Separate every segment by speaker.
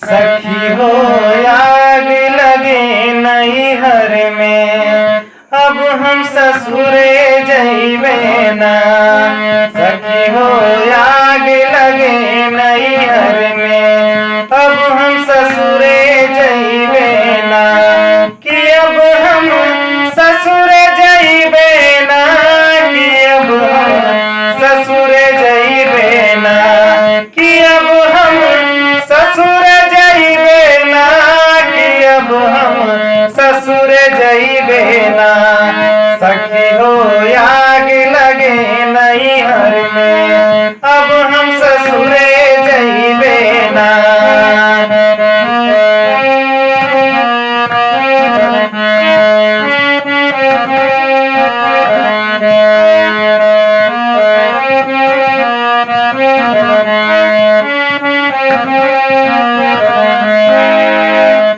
Speaker 1: सखी हो आग लगे नैहर में, अब हम ससुरे जइबे ना। सखी हो आग लगे नैहर में, अब हम ससुरे जइबे ना। कि अब हम ससुरे जइबे ना, कि अब हम ससुरे जइबे ना, कि अब हम ससुरे जइबे ना, कि अब हम ससुरे जइबे ना। सखी हो आग लगे नैहर में, अब हम ससुरे जइबे ना।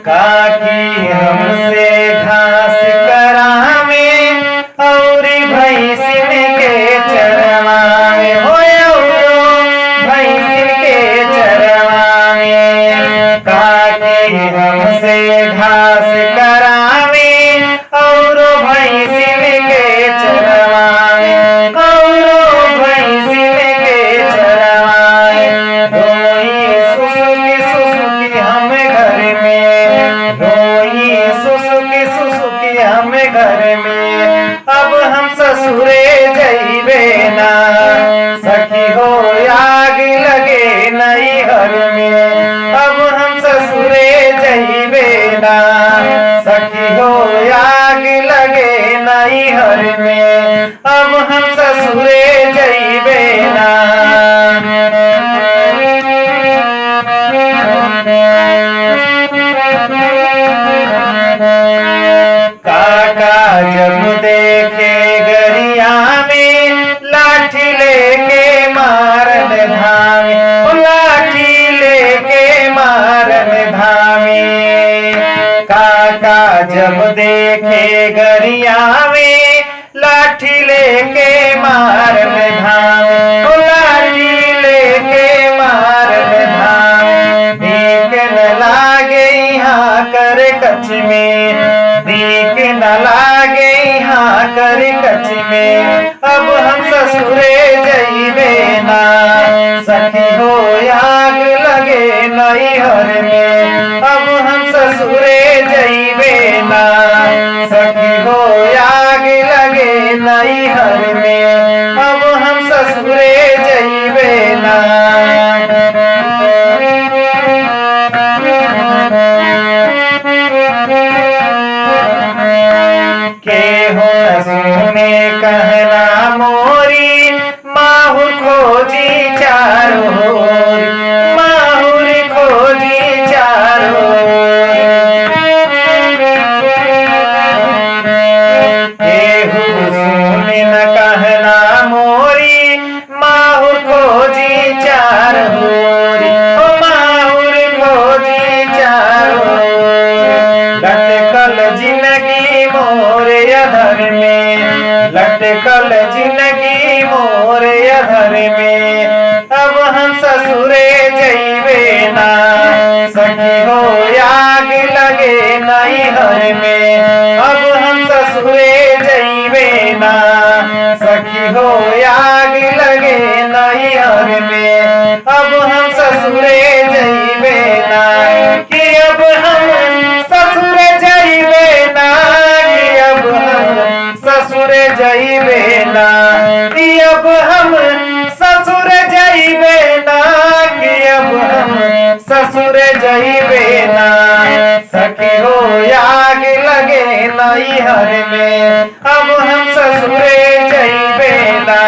Speaker 1: काकी हमसे घास करावे और भैंसिन के चरवावे, हो भैंसिन के चरवावे। काकी हमसे घास करावे और भैंसिन के चरवावे, और भैंसिन के चरवावे। रोई सुसुकी सुसुकी हम घर में, रोई सुसुकी सुसुकी हम घर में, अब हम ससुरे जइबे ना। सखी हो आग लगे नैहर में, अब हम ससुरे जइबे ना। सखी हो आग लगे नैहर में, अब हम ससुरे जइबे ना। काका जब देखे गरिया में, लाठी लेके मारन धामे, लाठी लेके मारन धामे। काका जब देखे गरिया में, लाठी लेके मारन धामे, लाठी लेके मारन धामे। भीख न लागे यहाँ कर कच में, भीख न लागे यहाँ कर कच में, अब हम ससुरे जइबे ना। सखी हो आग लगे नैहर में, अब हम ससुरे जइबे ना। सखी हो आग लगे नैहर में, अब हम ससुरे जइबे ना। केहू न सुने कहना मोरी, माहुर खोजी चारों ओर, माहुर खोजी चारों ओर। केहू सुने न कहना मोरी, माहुर खोजी चारों ओर, ओ माहुर खोजी चारों ओर। लटकल जिंदगी मोर अधर में, लटकल जिंदगी मोर अधर में, अब हम ससुरे जइबे ना। सखी हो आग लगे नैहर में, अब हम ससुरे जइबे ना। सखी हो आग लगे नैहर में, अब हम ससुरे जइबे ना। कि अब हम ससुरे जइबे ना, कि अब हम ससुरे जइबे ना। कि अब हम ससुरे जइबे ना, कि अब हम ससुरे जइबे ना। सखी हो आग लगे नैहर में, अब हम ससुरे जइबे ना।